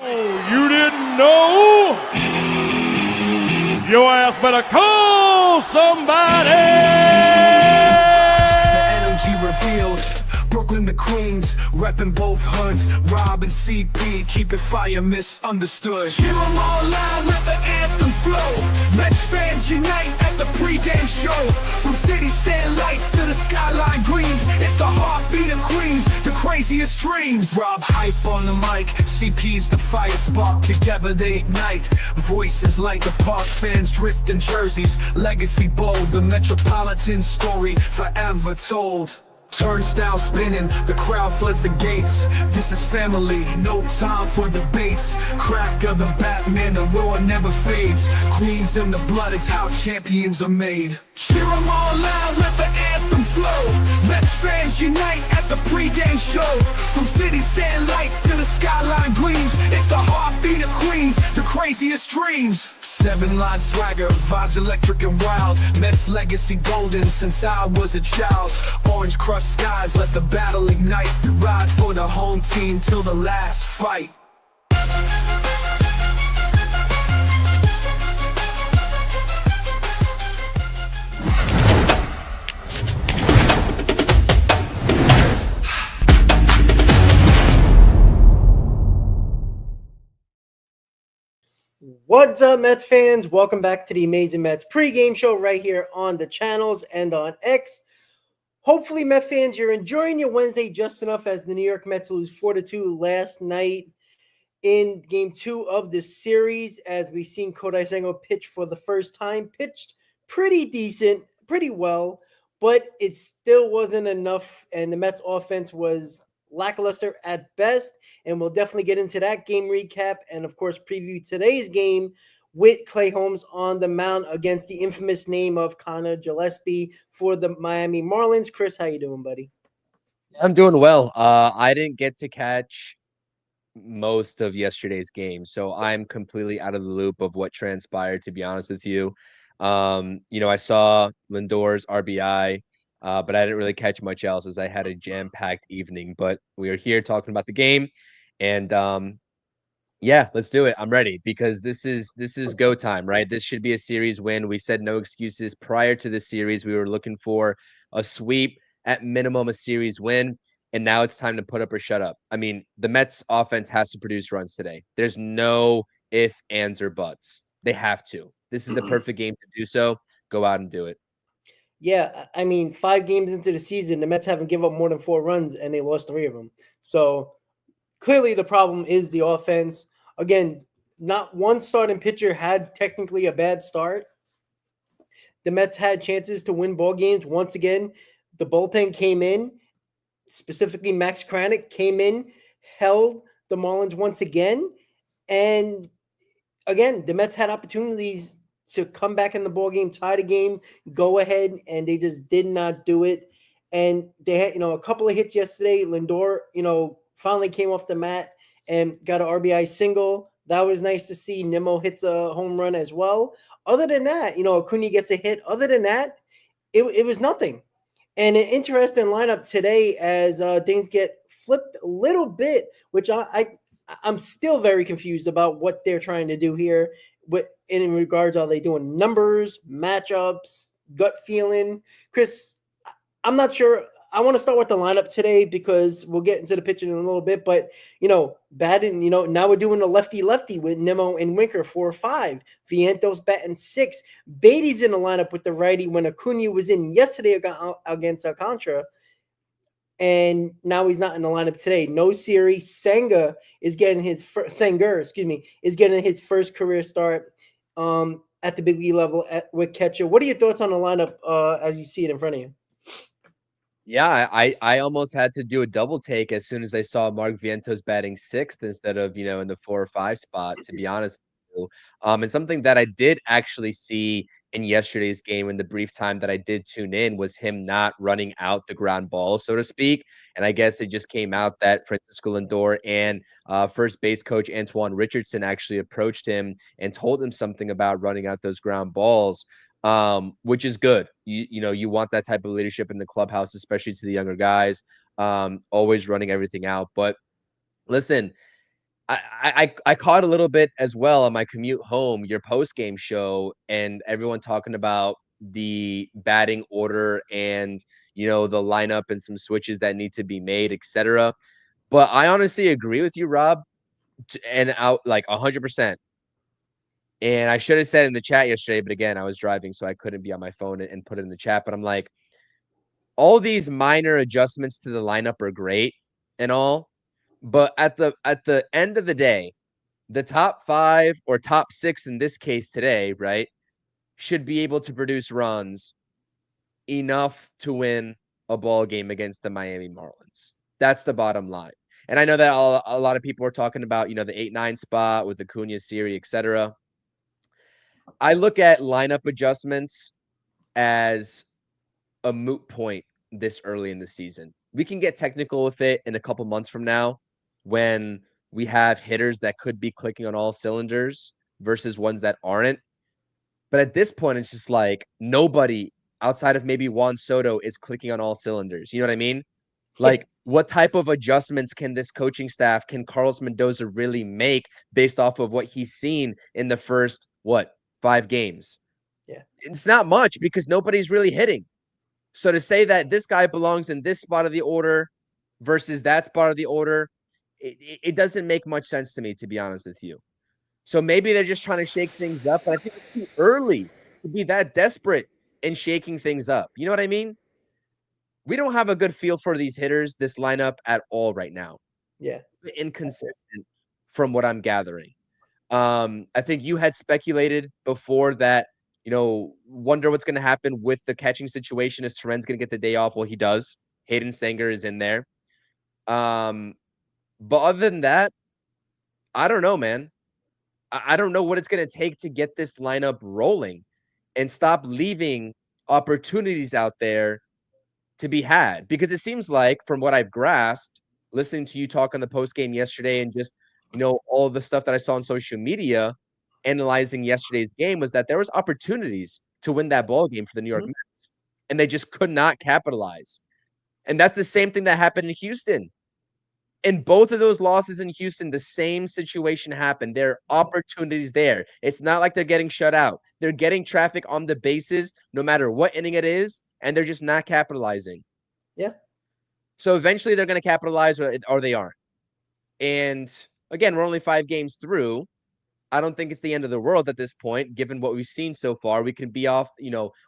Oh, you didn't know? Your ass better call somebody! The energy revealed. Brooklyn to Queens, reppin' both hoods. Rob and CP, keep it fire, misunderstood. Cheer 'em all loud, let the anthem flow. Mets fans unite at the pregame show. From city sand lights to the skyline greens, it's the heartbeat of Queens, the craziest dreams. Rob hype on the mic, CP's the fire spark. Together they ignite, voices like the park. Fans drift in jerseys, legacy bold. The Metropolitan story forever told. Turnstile spinning, the crowd floods the gates. This is family, no time for debates. Crack of the Batman, the roar never fades. Queens in the blood, it's how champions are made. Cheer 'em all loud, let the anthem flow. Mets fans unite at the pregame show. From city stand lights to the skyline gleams, it's the heartbeat of Queens, the craziest dreams. 7-line swagger, vibes electric and wild. Mets legacy golden since I was a child. Orange crushed skies, let the battle ignite. Ride for the home team till the last fight. What's up, Mets fans? Welcome back to the Amazing Mets pregame show right here on the channels and on X. Hopefully, Mets fans, you're enjoying your Wednesday just enough as the New York Mets lose 4-2 last night in Game 2 of the series, as we've seen Kodai Senga pitch for the first time. Pitched pretty decent, pretty well, but it still wasn't enough, and the Mets offense was lackluster at best. And we'll definitely get into that game recap and, of course, preview today's game with Clay Holmes on the mound against the infamous name of Connor Gillespie for the Miami Marlins. Chris, how you doing, buddy? I'm doing well. I didn't get to catch most of yesterday's game, so I'm completely out of the loop of what transpired, to be honest with you. I saw Lindor's RBI, but I didn't really catch much else as I had a jam-packed evening. But we are here talking about the game, and yeah, let's do it. I'm ready because this is go time, right? This should be a series win. We said no excuses prior to the series. We were looking for a sweep, at minimum a series win, and now it's time to put up or shut up. I mean, the Mets offense has to produce runs today. There's no if, ands, or buts. They have to. This is the perfect game to do so. Go out and do it. Yeah, I mean, 5 games into the season, the Mets haven't given up more than 4 runs, and they lost 3 of them. So clearly the problem is the offense. Again, not one starting pitcher had technically a bad start. The Mets had chances to win ball games. Once again, the bullpen came in, specifically Max Kranick came in, held the Marlins once again. And again, the Mets had opportunities to come back in the ball game, tie the game, go ahead, and they just did not do it. And they had, a couple of hits yesterday. Lindor, finally came off the mat and got an RBI single. That was nice to see. Nimmo hits a home run as well. Other than that, Acuna gets a hit. Other than that, it was nothing. And an interesting lineup today as things get flipped a little bit, which I'm still very confused about what they're trying to do here. In regards, are they doing numbers, matchups, gut feeling? Chris, I'm not sure. I want to start with the lineup today because we'll get into the pitching in a little bit. But, batting, now we're doing the lefty-lefty with Nimmo and Winker 4-5. Vientos batting 6. Beatty's in the lineup with the righty when Acuna was in yesterday against Alcantara. And now he's not in the lineup today. No Siri. Sanger is getting his first career start at the big league level with catcher. What are your thoughts on the lineup as you see it in front of you? Yeah, I almost had to do a double take as soon as I saw Mark Vientos batting 6th instead of, in the 4 or 5 spot, to be honest with you. And something that I did actually see in yesterday's game in the brief time that I did tune in was him not running out the ground ball, so to speak. And I guess it just came out that Francisco Lindor and first base coach Antoine Richardson actually approached him and told him something about running out those ground balls. Which is good. You want that type of leadership in the clubhouse, especially to the younger guys, always running everything out. But listen, I caught a little bit as well on my commute home, your post-game show, and everyone talking about the batting order and, the lineup and some switches that need to be made, etc. But I honestly agree with you, Rob, and out like 100%. And I should have said in the chat yesterday, but again, I was driving, so I couldn't be on my phone and put it in the chat. But I'm like, all these minor adjustments to the lineup are great and all, but at the end of the day, the top 5 or top 6 in this case today, right, should be able to produce runs enough to win a ball game against the Miami Marlins. That's the bottom line. And I know that a lot of people are talking about, the 8-9 spot with Acuna, Siri, etc. I look at lineup adjustments as a moot point this early in the season. We can get technical with it in a couple months from now when we have hitters that could be clicking on all cylinders versus ones that aren't. But at this point, it's just like nobody outside of maybe Juan Soto is clicking on all cylinders. You know what I mean? Like, what type of adjustments can this coaching staff, can Carlos Mendoza really make based off of what he's seen in the first, 5 games? Yeah. It's not much because nobody's really hitting. So to say that this guy belongs in this spot of the order versus that spot of the order, it doesn't make much sense to me, to be honest with you. So maybe they're just trying to shake things up, but I think it's too early to be that desperate in shaking things up. You know what I mean? We don't have a good feel for these hitters, this lineup at all right now. Yeah. Inconsistent from what I'm gathering. I think you had speculated before that, wonder what's going to happen with the catching situation. Is Terren's going to get the day off? Well, he does. Hayden Sanger is in there. But other than that, I don't know, man. I don't know what it's going to take to get this lineup rolling and stop leaving opportunities out there to be had. Because it seems like, from what I've grasped, listening to you talk on the post game yesterday and just, all the stuff that I saw on social media, analyzing yesterday's game, was that there was opportunities to win that ball game for the New York Mets, and they just could not capitalize. And that's the same thing that happened in Houston. In both of those losses in Houston, the same situation happened. There are opportunities there. It's not like they're getting shut out. They're getting traffic on the bases, no matter what inning it is, and they're just not capitalizing. Yeah. So eventually they're going to capitalize, or they aren't. And again, we're only 5 games through. I don't think it's the end of the world at this point, given what we've seen so far. We can be off,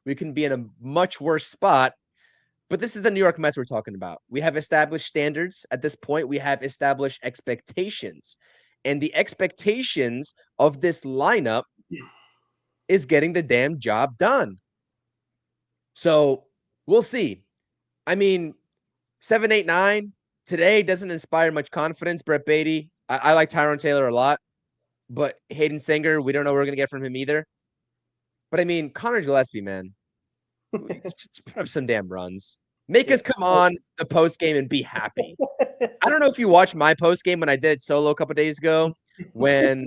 we can be in a much worse spot. But this is the New York Mets we're talking about. We have established standards at this point. We have established expectations. And the expectations of this lineup is getting the damn job done. So we'll see. I mean, 7-8-9 today doesn't inspire much confidence. Brett Beatty, I like Tyrone Taylor a lot. But Hayden Sanger, we don't know what we're going to get from him either. But I mean, Connor Gillespie, man, just put up some damn runs. Make us come on the post game and be happy. I don't know if you watched my post game when I did it solo a couple days ago, when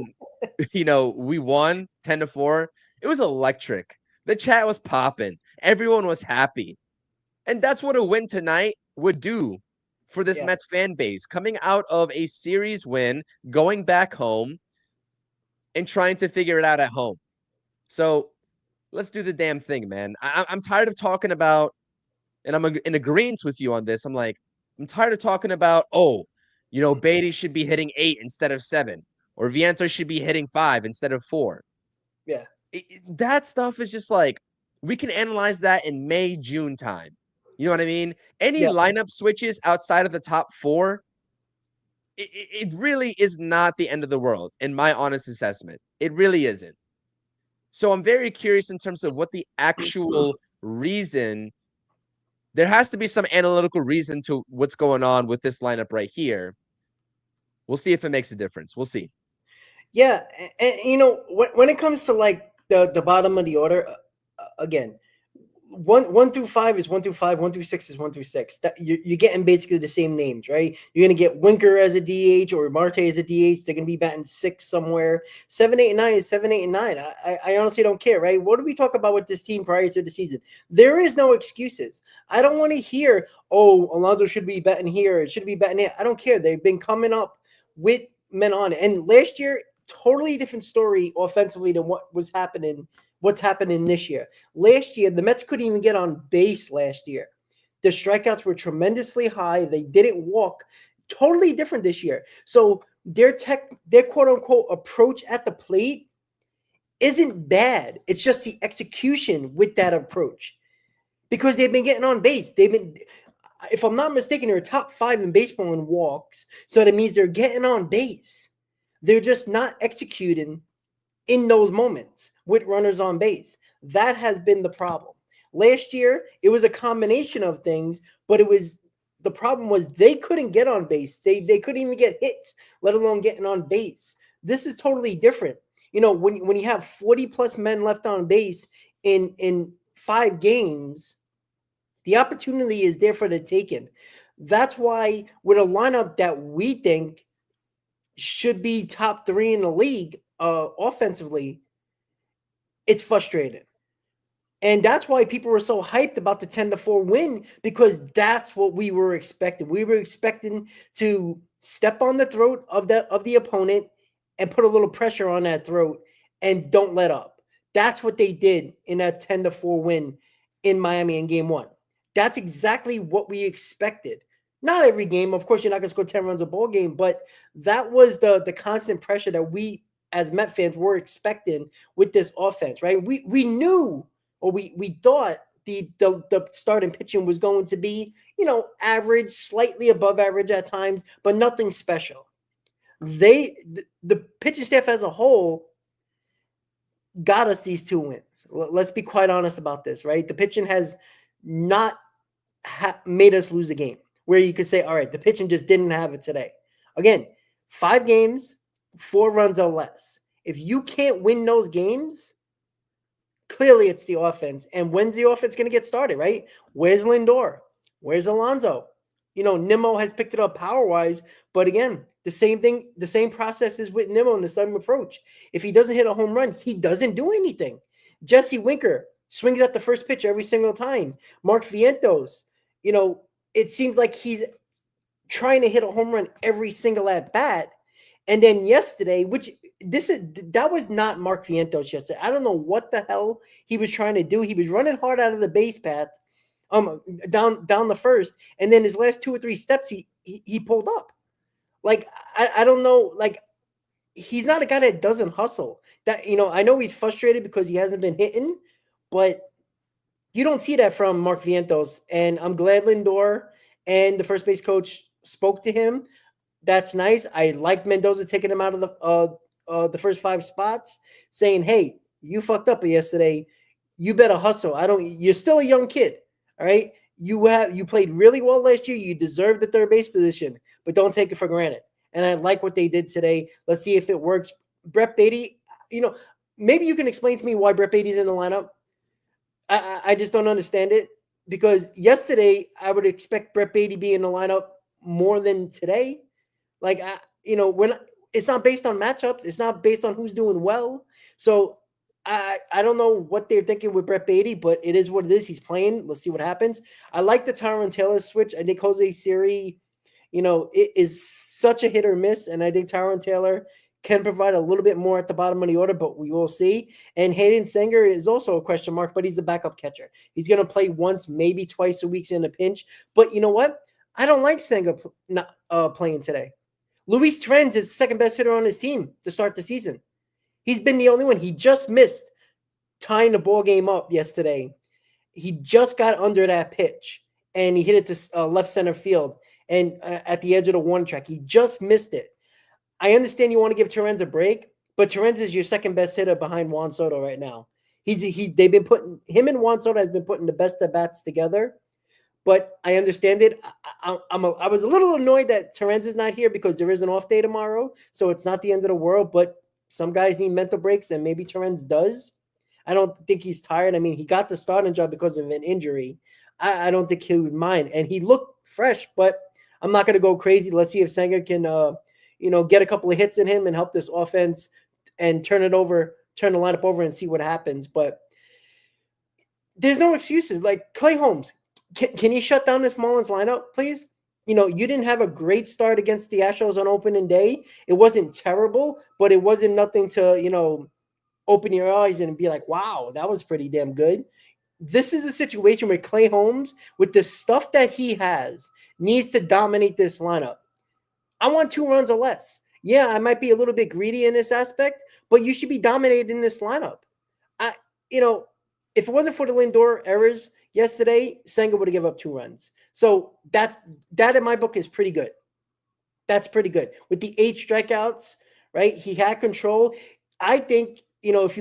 we won 10-4. It was electric. The chat was popping. Everyone was happy, and that's what a win tonight would do for this Mets fan base, coming out of a series win, going back home, and trying to figure it out at home. So let's do the damn thing, man. I'm tired of talking about, and I'm in agreement with you on this. I'm tired of talking about, Beatty should be hitting 8 instead of 7, or Vientos should be hitting 5 instead of 4. Yeah. That stuff is just like, we can analyze that in May, June time. You know what I mean? Any lineup switches outside of the top 4, it really is not the end of the world, in my honest assessment. It really isn't. So I'm very curious in terms of what the actual reason. There has to be some analytical reason to what's going on with this lineup right here. We'll see if it makes a difference. We'll see. Yeah, and when it comes to like the bottom of the order, again, 1 through 5 is 1 through 5. 1 through 6 is 1 through 6. That you're getting basically the same names, right? You're gonna get Winker as a DH or Marte as a DH. They're gonna be batting 6 somewhere. 7, 8, and 9 is 7, 8, and 9. I honestly don't care, right? What did we talk about with this team prior to the season? There is no excuses. I don't want to hear, Alonso should be batting here. It should be batting here. I don't care. They've been coming up with men on it. And last year, totally different story offensively than what's happening this year. Last year, the Mets couldn't even get on base last year. The strikeouts were tremendously high. They didn't walk. Totally different this year. So their quote unquote approach at the plate isn't bad. It's just the execution with that approach, because they've been getting on base. If I'm not mistaken, they're top 5 in baseball in walks. So that means they're getting on base. They're just not executing in those moments with runners on base. That has been the problem. Last year, it was a combination of things, but the problem was they couldn't get on base. They couldn't even get hits, let alone getting on base. This is totally different. When you have 40 plus men left on base in 5 games, the opportunity is there for the taking. That's why with a lineup that we think should be top 3 in the league offensively, it's frustrating. And that's why people were so hyped about the 10-4 win, because that's what we were expecting. We were expecting to step on the throat of the opponent and put a little pressure on that throat and don't let up. That's what they did in that 10-4 win in Miami in game 1. That's exactly what we expected. Not every game. Of course, you're not going to score 10 runs a ball game, but that was the constant pressure that we as Met fans were expecting with this offense, right? We knew, or we thought the starting pitching was going to be, average, slightly above average at times, but nothing special. The pitching staff as a whole got us these 2 wins. Let's be quite honest about this, right? The pitching has not made us lose a game where you could say, all right, the pitching just didn't have it today. Again, 5 games, 4 runs or less. If you can't win those games, clearly it's the offense. And when's the offense going to get started, right? Where's Lindor? Where's Alonso? Nimmo has picked it up power-wise, but again, the same process is with Nimmo in the same approach. If he doesn't hit a home run, he doesn't do anything. Jesse Winker swings at the first pitch every single time. Mark Vientos, it seems like he's trying to hit a home run every single at bat. And then yesterday, that was not Mark Vientos yesterday. I don't know what the hell he was trying to do. He was running hard out of the base path, down the first, and then his last 2 or 3 steps he pulled up. Like I don't know, like he's not a guy that doesn't hustle. That I know he's frustrated because he hasn't been hitting, but you don't see that from Mark Vientos. And I'm glad Lindor and the first base coach spoke to him. That's nice. I like Mendoza taking him out of the first 5 spots, saying, "Hey, you fucked up yesterday. You better hustle. You're still a young kid, all right? You played really well last year. You deserve the third base position, but don't take it for granted." And I like what they did today. Let's see if it works. Brett Beatty, maybe you can explain to me why Brett Beatty's in the lineup. I just don't understand it, because yesterday I would expect Brett Beatty be in the lineup more than today. Like, when it's not based on matchups, it's not based on who's doing well. So I don't know what they're thinking with Brett Beatty, but it is what it is. He's playing. Let's see what happens. I like the Tyrone Taylor switch. I think Jose Siri, it is such a hit or miss, and I think Tyrone Taylor can provide a little bit more at the bottom of the order, but we will see. And Hayden Sanger is also a question mark, but he's the backup catcher. He's going to play once, maybe twice a week in a pinch. But you know what? I don't like Sanger not playing today. Luis Torrens is the second best hitter on his team to start the season. He's been the only one. He just missed tying the ball game up yesterday. He just got under that pitch, and he hit it to left center field and at the edge of the warning track. He just missed it. I understand you want to give Torrens a break, but Torrens is your second best hitter behind Juan Soto right now. They've been putting him and Juan Soto has been putting the best at bats together. But I understand it. I was a little annoyed that Torrens is not here because there is an off day tomorrow, so it's not the end of the world. But some guys need mental breaks, and maybe Torrens does. I don't think he's tired. I mean, he got the starting job because of an injury. I don't think he would mind, and he looked fresh. But I'm not going to go crazy. Let's see if Sanger can, get a couple of hits in him and help this offense and turn the lineup over and see what happens. But there's no excuses. Like Clay Holmes. Can you shut down this Marlins lineup, please? you didn't have a great start against the Astros on opening day. It wasn't terrible, but it wasn't nothing to, open your eyes and be like, wow, that was pretty damn good. This is a situation where Clay Holmes, with the stuff that he has, needs to dominate this lineup. I want 2 runs or less. Yeah, I might be a little bit greedy in this aspect, but you should be dominating this lineup. If it wasn't for the Lindor errors yesterday, Senga would have given up 2 runs. So that in my book is pretty good. That's pretty good. With the 8 strikeouts, right? He had control. I think, if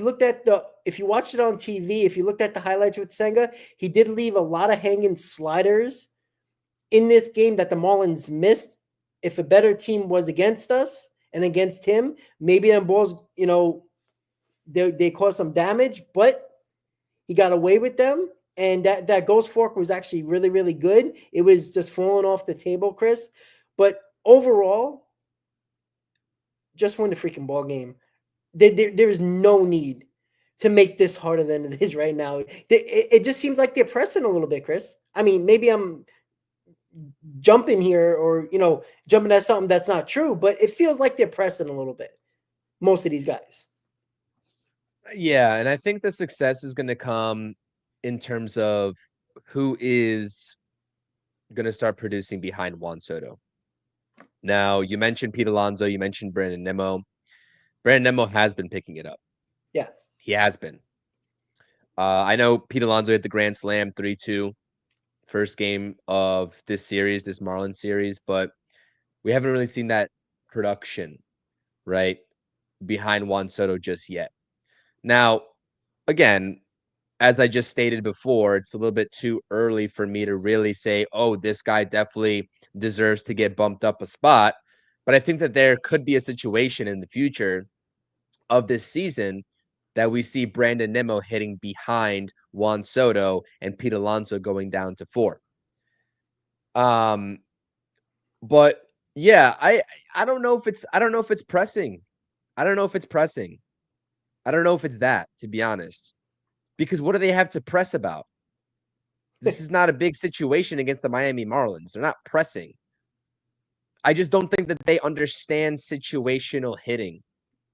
you watched it on TV, if you looked at the highlights with Senga, he did leave a lot of hanging sliders in this game that the Marlins missed. If a better team was against us and against him, maybe them balls, they caused some damage, but he got away with them. And that ghost fork was actually really, really good. It was just falling off the table, Chris. But overall, just win the freaking ball game. There is no need to make this harder than it is right now. It just seems like they're pressing a little bit, Chris. I mean, maybe I'm jumping here or, jumping at something that's not true, but it feels like they're pressing a little bit, most of these guys. Yeah, and I think the success is going to come in terms of who is going to start producing behind Juan Soto. Now, you mentioned Pete Alonso, you mentioned Brandon Nimmo. Brandon Nimmo has been picking it up. Yeah. He has been. I know Pete Alonso hit the grand slam 3-2 first game of this series, this Marlins series, but we haven't really seen that production, right, behind Juan Soto just yet. Now, again, as I just stated before, it's a little bit too early for me to really say, oh, this guy definitely deserves to get bumped up a spot. But I think that there could be a situation in the future of this season that we see Brandon Nimmo hitting behind Juan Soto and Pete Alonso going down to 4. But yeah, I don't know if it's pressing. I don't know if it's pressing. I don't know if it's that, to be honest. Because what do they have to press about? This is not a big situation against the Miami Marlins. They're not pressing. I just don't think that they understand situational hitting.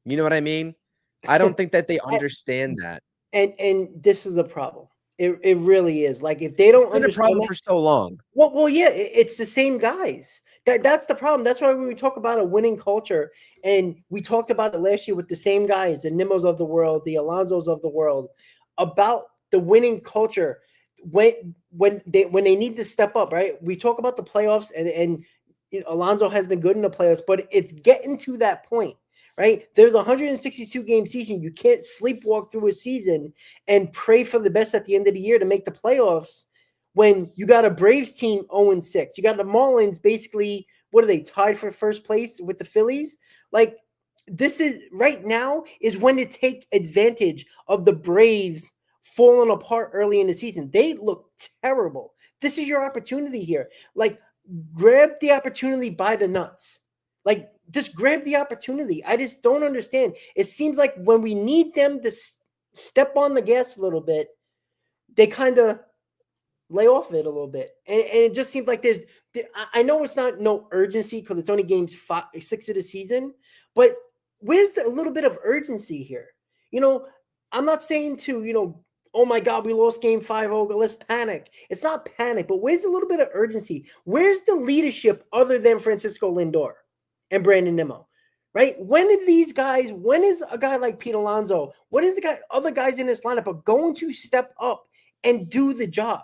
You know what I mean? I don't think that they understand that. And this is a problem. It really is. Like, if they don't It's been understand a problem that, for so long. well, yeah, it's the same guys. That's the problem. That's why when we talk about a winning culture, and we talked about it last year with the same guys, the Nimmos of the world, the Alonsos of the world, about the winning culture when they need to step up, right? We talk about the playoffs, and Alonso has been good in the playoffs, but it's getting to that point, right? There's a 162 game season. You can't sleepwalk through a season and pray for the best at the end of the year to make the playoffs when you got a Braves team 0-6. You got the Marlins basically, what are they, tied for first place with the Phillies? Like, this is right now is when to take advantage of the Braves falling apart early in the season. They look terrible. This is your opportunity here. Like, grab the opportunity by the nuts. Like, just grab the opportunity. I just don't understand. It seems like when we need them to step on the gas a little bit, they kind of lay off it a little bit. And it just seems like I know it's not no urgency because it's only games 6 of the season, but where's the little bit of urgency here? I'm not saying to, oh my God, we lost game 5-0, let's panic. It's not panic, but where's the little bit of urgency? Where's the leadership other than Francisco Lindor and Brandon Nimmo? Right? When is a guy like Pete Alonso, other guys in this lineup are going to step up and do the job?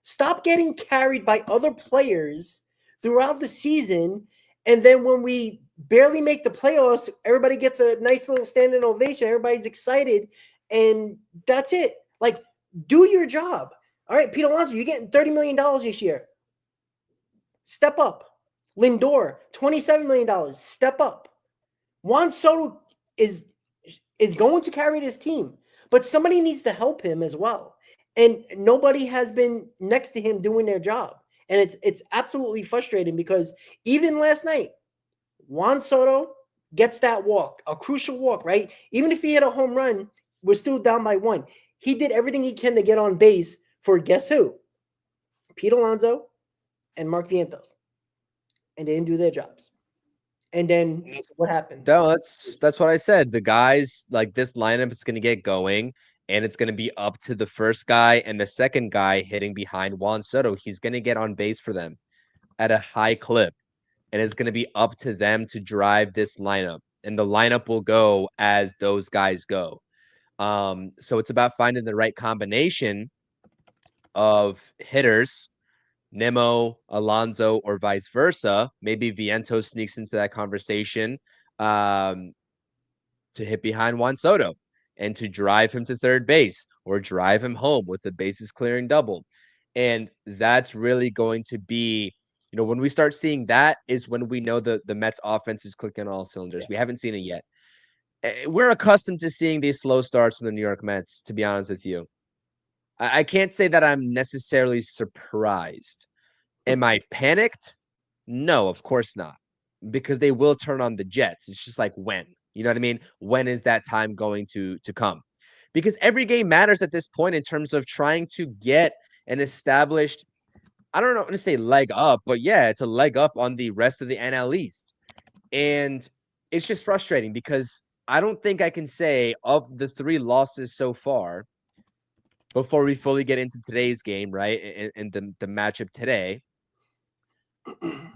Stop getting carried by other players throughout the season. And then when we barely make the playoffs, everybody gets a nice little standing ovation. Everybody's excited. And that's it. Like, do your job. All right, Pete Alonso, you're getting $30 million this year. Step up. Lindor, $27 million. Step up. Juan Soto is going to carry this team, but somebody needs to help him as well. And nobody has been next to him doing their job. And it's absolutely frustrating because even last night, Juan Soto gets that walk, a crucial walk, right? Even if he hit a home run, we're still down by 1. He did everything he can to get on base for guess who? Pete Alonso and Mark Vientos. and they didn't do their jobs. And then what happens? No, that's what I said. The guys like this lineup is going to get going, and it's going to be up to the first guy and the second guy hitting behind Juan Soto. He's going to get on base for them at a high clip, and it's going to be up to them to drive this lineup, and the lineup will go as those guys go. So it's about finding the right combination of hitters, Nemo, Alonso, or vice versa. Maybe Vientos sneaks into that conversation to hit behind Juan Soto and to drive him to third base or drive him home with the bases clearing double. And that's really going to be, when we start seeing that is when we know the Mets offense is clicking on all cylinders. We haven't seen it yet. We're accustomed to seeing these slow starts from the New York Mets, to be honest with you. I can't say that I'm necessarily surprised. Am I panicked? No, of course not, because they will turn on the Jets. It's just like when, you know what I mean? When is that time going to come? Because every game matters at this point in terms of trying to get an established, I don't know how to say leg up, but yeah, it's a leg up on the rest of the NL East. And it's just frustrating because I don't think I can say of the 3 losses so far, before we fully get into today's game, right? And the matchup today,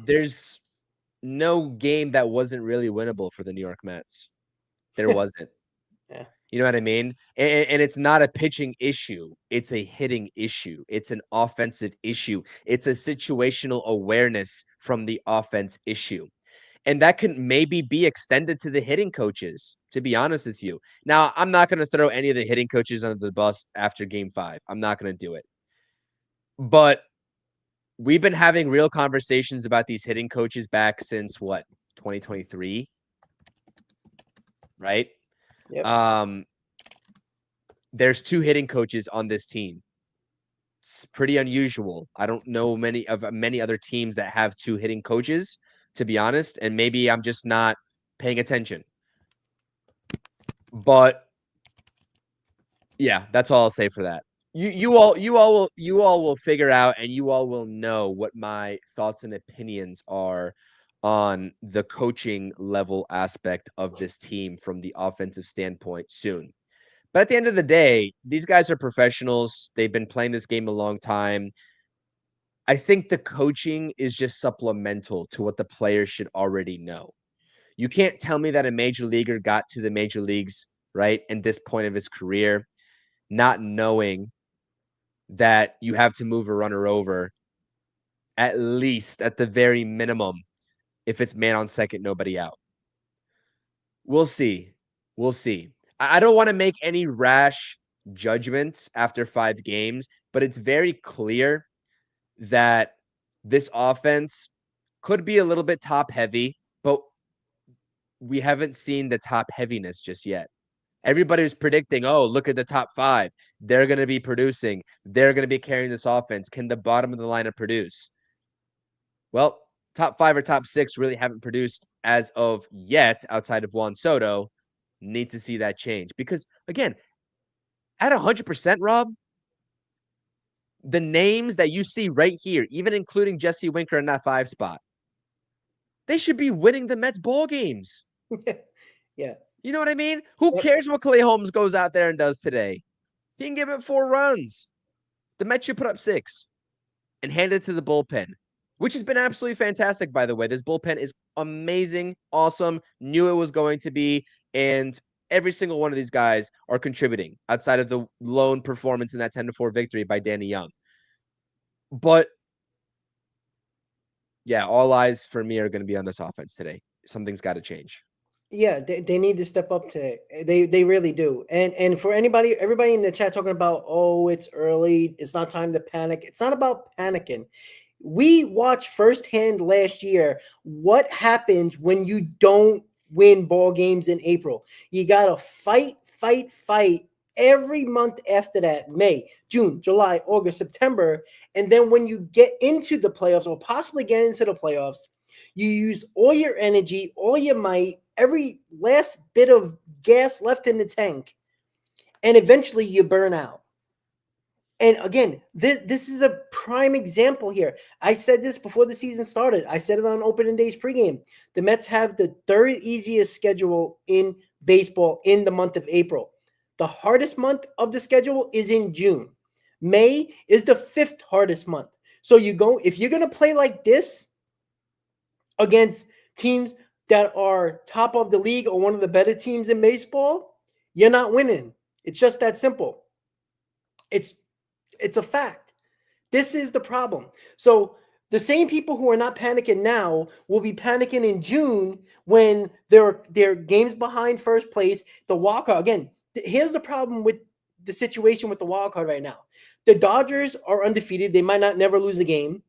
there's no game that wasn't really winnable for the New York Mets. There wasn't. Yeah. You know what I mean? And it's not a pitching issue. It's a hitting issue. It's an offensive issue. It's a situational awareness from the offense issue. And that can maybe be extended to the hitting coaches, to be honest with you. Now, I'm not going to throw any of the hitting coaches under the bus after game 5. I'm not going to do it. But we've been having real conversations about these hitting coaches back since what, 2023, right? Yep. There's 2 hitting coaches on this team. It's pretty unusual. I don't know many other teams that have 2 hitting coaches, to be honest, and maybe I'm just not paying attention. But yeah, that's all I'll say for that. You all will figure out, and you all will know what my thoughts and opinions are on the coaching level aspect of this team from the offensive standpoint soon. But at the end of the day, these guys are professionals. They've been playing this game a long time. I think the coaching is just supplemental to what the players should already know. You can't tell me that a major leaguer got to the major leagues, right, in this point of his career, not knowing that you have to move a runner over at least at the very minimum if it's man on second, nobody out. We'll see. We'll see. I don't want to make any rash judgments after 5 games, but it's very clear that this offense could be a little bit top heavy, but we haven't seen the top heaviness just yet. Everybody was predicting, oh, look at the top 5. They're going to be producing. They're going to be carrying this offense. Can the bottom of the lineup produce? Well, top 5 or top 6 really haven't produced as of yet outside of Juan Soto. Need to see that change because, again, at 100%, Rob, the names that you see right here, even including Jesse Winker in that 5 spot, they should be winning the Mets ball games. Yeah. You know what I mean? Who cares what Clay Holmes goes out there and does today? He can give it 4 runs. The Mets should put up 6 and hand it to the bullpen, which has been absolutely fantastic, by the way. This bullpen is amazing, awesome, knew it was going to be, and every single one of these guys are contributing outside of the lone performance in that 10-4 victory by Danny Young. But yeah, all eyes for me are going to be on this offense today. Something's got to change. Yeah, they need to step up today. They really do. And for everybody in the chat talking about, oh, it's early, it's not time to panic. It's not about panicking. We watched firsthand last year what happens when you don't win ball games in April. You gotta fight every month after that. May, June, July, August, September. And then when you get into the playoffs or possibly get into the playoffs, you use all your energy, all your might, every last bit of gas left in the tank, and eventually you burn out. And again, this is a prime example here. I said this before the season started. I said it on opening day's pregame. The Mets have the third easiest schedule in baseball in the month of April. The hardest month of the schedule is in June. May is the fifth hardest month. So if you're going to play like this against teams that are top of the league or one of the better teams in baseball, you're not winning. It's just that simple. It's a fact. This is the problem. So the same people who are not panicking now will be panicking in June when they're games behind first place. The wild card, again, here's the problem with the situation with the wild card right now. The Dodgers are undefeated. They might not never lose a game.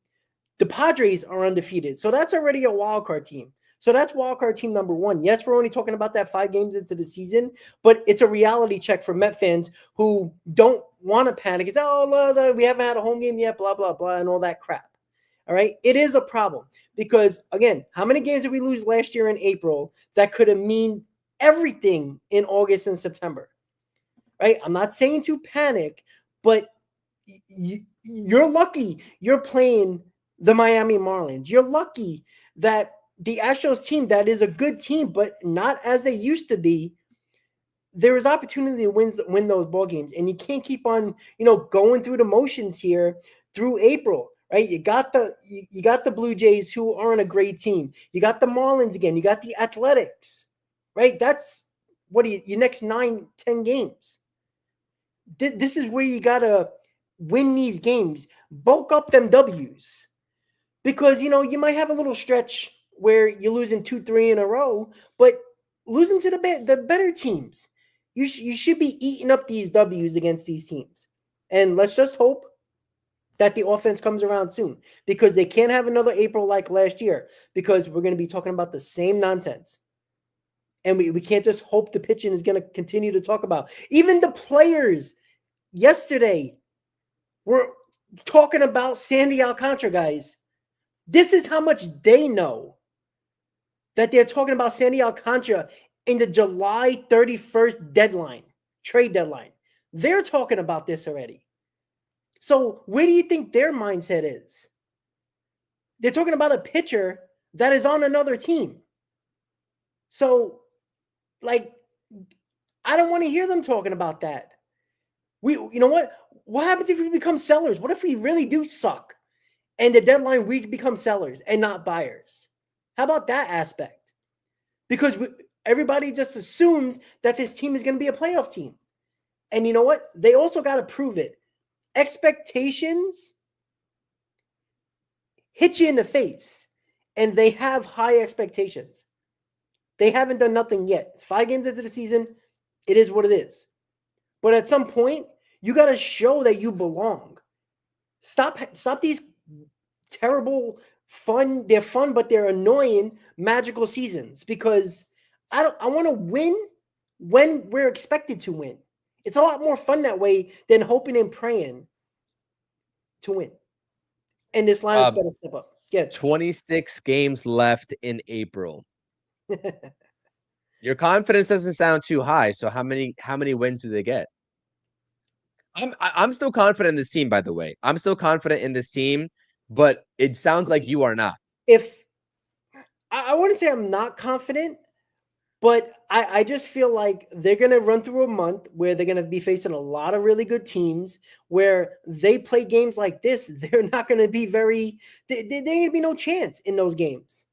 The Padres are undefeated. So that's already a wild card team. So that's wild card team number one. Yes, we're only talking about that 5 games into the season, but it's a reality check for Met fans who don't want to panic. It's, we haven't had a home game yet, blah, blah, blah, and all that crap. All right? It is a problem because, again, how many games did we lose last year in April that could have mean everything in August and September? Right? I'm not saying to panic, but you're lucky you're playing the Miami Marlins. You're lucky that the Astros team, that is a good team, but not as they used to be, there is opportunity to win those ball games. And you can't keep on, going through the motions here through April, right? You got the Blue Jays, who aren't a great team. You got the Marlins again. You got the Athletics, right? That's your next 9-10 games. This is where you got to win these games, bulk up them W's. Because, you might have a little stretch where you're losing 2-3 in a row, but losing to the better teams. You should be eating up these W's against these teams. And let's just hope that the offense comes around soon, because they can't have another April like last year, because we're going to be talking about the same nonsense. And we can't just hope the pitching is going to continue to talk about. Even the players yesterday were talking about Sandy Alcantara, guys. This is how much they know that they're talking about Sandy Alcantara in the July 31st trade deadline. They're talking about this already. So where do you think their mindset is? They're talking about a pitcher that is on another team. So, I don't want to hear them talking about that. You know what? What happens if we become sellers? What if we really do suck? And the deadline, we become sellers and not buyers. How about that aspect? Because everybody just assumes that this team is going to be a playoff team. And you know what? They also got to prove it. Expectations hit you in the face, and they have high expectations. They haven't done nothing yet. 5 games into the season, it is what it is. But at some point, you got to show that you belong. Stop these terrible fun. They're fun, but they're annoying magical seasons, because I want to win when we're expected to win. It's a lot more fun that way than hoping and praying to win. And this lineup better step up. Yeah. 26 games left in April. Your confidence doesn't sound too high. So how many wins do they get? I'm still confident in this team, by the way. I'm still confident in this team, but it sounds like you are not. I wouldn't say I'm not confident, but I just feel like they're going to run through a month where they're going to be facing a lot of really good teams, where they play games like this. They're not going to be there's going to be no chance in those games.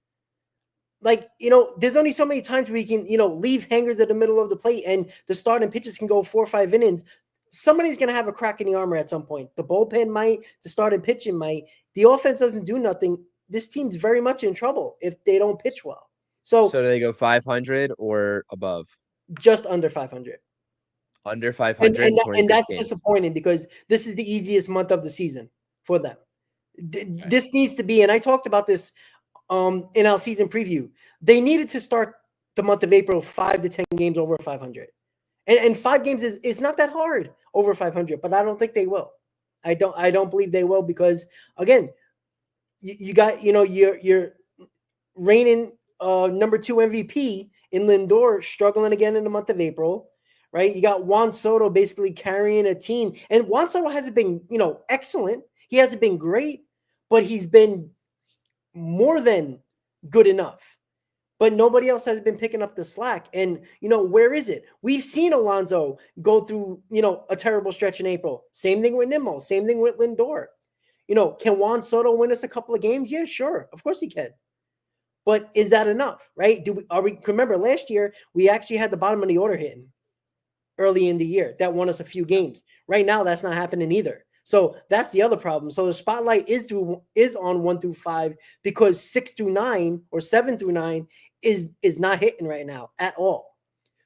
There's only so many times we can, leave hangers at the middle of the plate and the starting pitchers can go 4 or 5 innings. Somebody's going to have a crack in the armor at some point. The bullpen might, the starting pitching might. The offense doesn't do nothing. This team's very much in trouble if they don't pitch well. So do they go 500 or above? Just under 500. Under 500, and that's games. Disappointing, because this is the easiest month of the season for them. This needs to be, and I talked about this in our season preview. They needed to start the month of April 5 to 10 games over 500. And 5 games is not that hard over 500, but I don't think they will. I don't believe they will, because again, you got, you're reigning number 2 MVP in Lindor struggling again in the month of April, right? You got Juan Soto basically carrying a team. And Juan Soto hasn't been, excellent. He hasn't been great, but he's been more than good enough. But nobody else has been picking up the slack. And, where is it? We've seen Alonso go through, a terrible stretch in April. Same thing with Nimmo. Same thing with Lindor. Can Juan Soto win us a couple of games? Yeah, sure. Of course he can. But is that enough, right? Remember last year, we actually had the bottom of the order hitting early in the year. That won us a few games. Right now, that's not happening either. So that's the other problem. So the spotlight is on 1 through 5 because 6 through 9 or 7 through 9 is not hitting right now at all.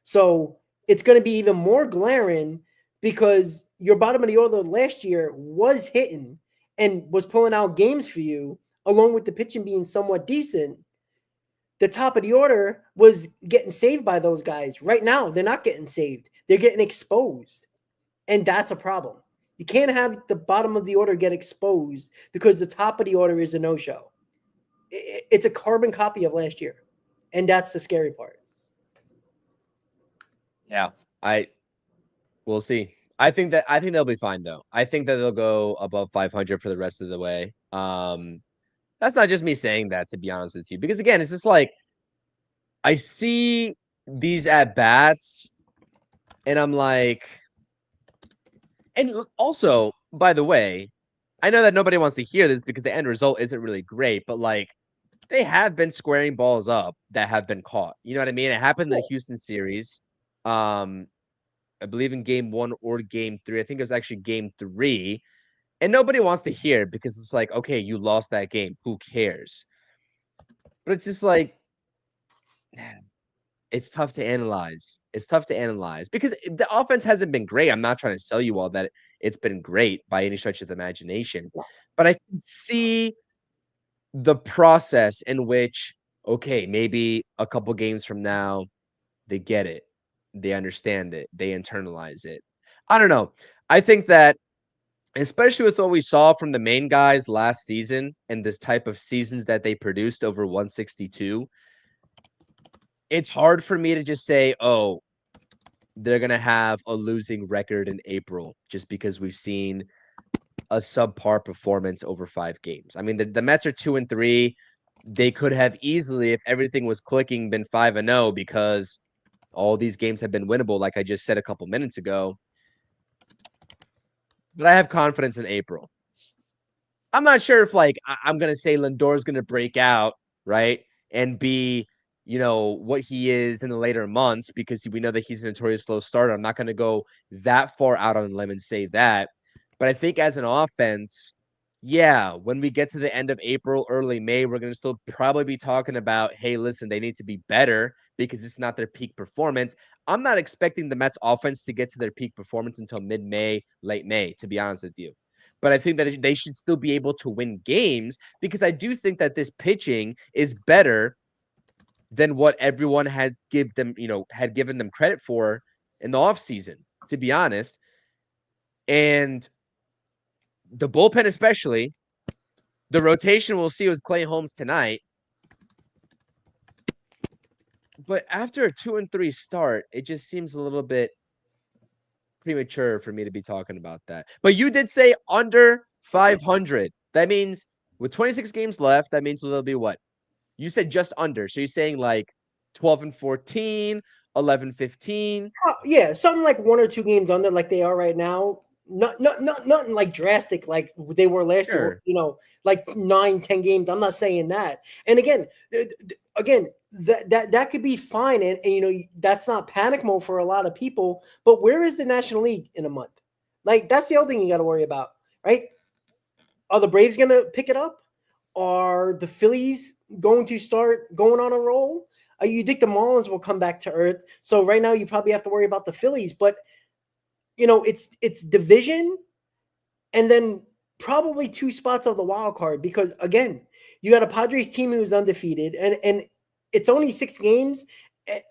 So it's going to be even more glaring because your bottom of the order last year was hitting and was pulling out games for you, along with the pitching being somewhat decent. The top of the order was getting saved by those guys. Right now, they're not getting saved. They're getting exposed. And that's a problem. You can't have the bottom of the order get exposed because the top of the order is a no-show. It's a carbon copy of last year. And that's the scary part. Yeah, we'll see. I think they'll be fine though. I think that they'll go above 500 for the rest of the way. That's not just me saying that, to be honest with you, because again, it's just like I see these at bats, and I'm like, and also, by the way, I know that nobody wants to hear this because the end result isn't really great, but like they have been squaring balls up that have been caught. You know what I mean? It happened in the Houston series. I believe in game 1 or game 3. I think it was actually game 3. And nobody wants to hear it because it's like, okay, you lost that game. Who cares? But it's just like, it's tough to analyze. It's tough to analyze because the offense hasn't been great. I'm not trying to sell you all that it's been great by any stretch of the imagination. But I can see the process in which, okay, maybe a couple games from now, they get it. They understand it. They internalize it. I don't know. I think that, especially with what we saw from the main guys last season and this type of seasons that they produced over 162, it's hard for me to just say, oh, they're going to have a losing record in April just because we've seen a subpar performance over 5 games. I mean, the Mets are 2-3. They could have easily, if everything was clicking, been 5-0 because all these games have been winnable, like I just said a couple minutes ago. But I have confidence in April. I'm not sure if I'm going to say Lindor's going to break out, right? And be, what he is in the later months because we know that he's a notorious slow starter. I'm not going to go that far out on a limb and say that. But I think as an offense, yeah, when we get to the end of April, early May, we're going to still probably be talking about, hey, listen, they need to be better because it's not their peak performance. I'm not expecting the Mets offense to get to their peak performance until mid-May, late May, to be honest with you. But I think that they should still be able to win games because I do think that this pitching is better than what everyone had given them credit for in the offseason, to be honest. And the bullpen especially, the rotation we'll see with Clay Holmes tonight. But after a 2-3 start, it just seems a little bit premature for me to be talking about that. But you did say under 500. That means with 26 games left, that means they'll be what? You said just under. So you're saying like 12-14, 11-15? Yeah, something like 1 or 2 games under like they are right now. Nothing like drastic like they were last year, like 9-10 games. I'm not saying that. And again, that could be fine. And that's not panic mode for a lot of people. But where is the National League in a month? Like, that's the other thing you got to worry about, right? Are the Braves going to pick it up? Are the Phillies going to start going on a roll? You think the Marlins will come back to earth? So right now you probably have to worry about the Phillies, but it's division and then probably 2 spots of the wild card because again, you got a Padres team who's undefeated and it's only 6 games.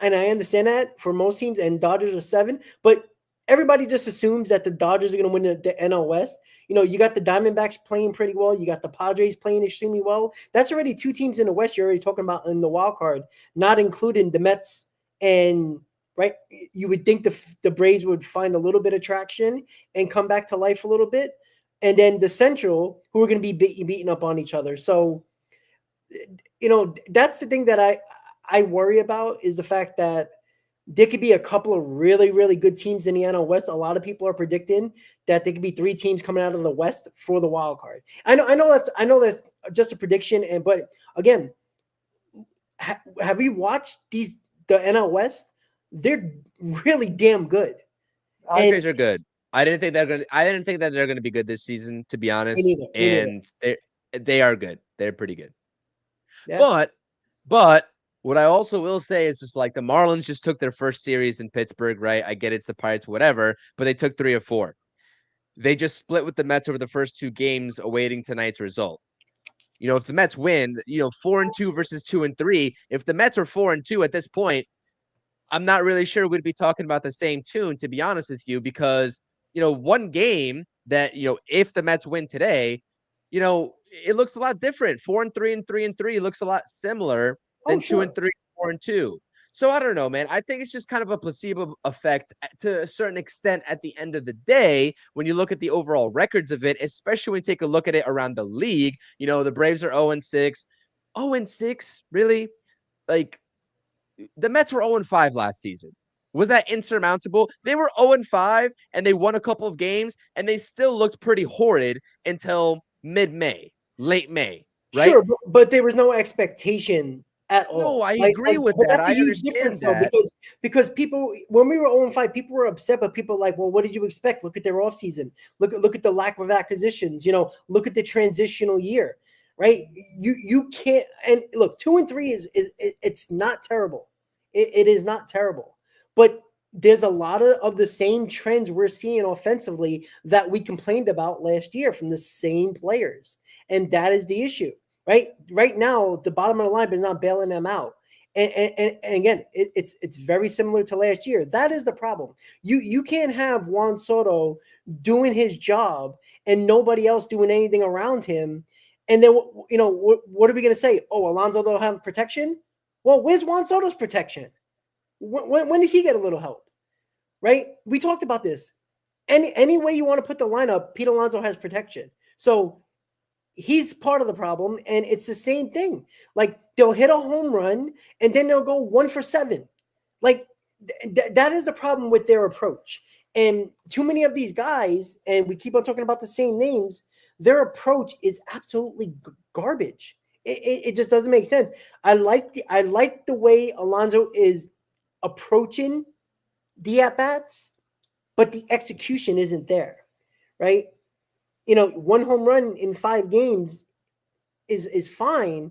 And I understand that for most teams and Dodgers are 7, but everybody just assumes that the Dodgers are going to win the NL West. You got the Diamondbacks playing pretty well. You got the Padres playing extremely well. That's already 2 teams in the West you're already talking about in the wild card, not including the Mets and right? You would think the Braves would find a little bit of traction and come back to life a little bit. And then the Central, who are going to be beating up on each other. So, that's the thing that I worry about, is the fact that there could be a couple of really, really good teams in the NL West. A lot of people are predicting that there could be 3 teams coming out of the West for the wild card. I know that's just a prediction, but again, have you watched the NL West? They're really damn good. Padres are good. I didn't think that they're gonna be good this season, to be honest. Me neither. And they are good. They're pretty good. Yeah. But what I also will say is just like the Marlins just took their first series in Pittsburgh, right? I get it's the Pirates, whatever, but they took 3 of 4. They just split with the Mets over the first 2 games, awaiting tonight's result. If the Mets win, 4-2 versus 2-3. If the Mets are 4-2 at this point, I'm not really sure we'd be talking about the same tune, to be honest with you, because, one game that, if the Mets win today, it looks a lot different. 4-3 and 3-3 looks a lot similar than 2-3, 4-2. So I don't know, man. I think it's just kind of a placebo effect to a certain extent at the end of the day when you look at the overall records of it, especially when you take a look at it around the league. The Braves are 0-6. 0-6, really? Like, the Mets were 0-5 last season. Was that insurmountable? They were 0-5 and they won a couple of games and they still looked pretty horrid until mid-May, late May, right? Sure, but there was no expectation at all. No, I agree with that. That's a I huge understand difference, that. though, because people, when we were 0-5, people were upset, but people were like, well, what did you expect? Look at their offseason. Look at the lack of acquisitions. Look at the transitional year, right? You can't. And look, 2-3 is it's not terrible. It is not terrible, but there's a lot of the same trends we're seeing offensively that we complained about last year from the same players, and that is the issue. Right now, the bottom of the line is not bailing them out. And again, it's very similar to last year. That is the problem. You can't have Juan Soto doing his job and nobody else doing anything around him. And then, what are we going to say? Oh, Alonso don't have protection? Well, where's Juan Soto's protection? When does he get a little help? Right? We talked about this. Any way you want to put the lineup, Pete Alonso has protection. So he's part of the problem, and it's the same thing. Like, they'll hit a home run, and then they'll go 1 for 7. Like, that is the problem with their approach. And too many of these guys, and we keep on talking about the same names, their approach is absolutely garbage. It just doesn't make sense. I like the way Alonso is approaching the at-bats, but the execution isn't there, right? 1 home run in 5 games is fine,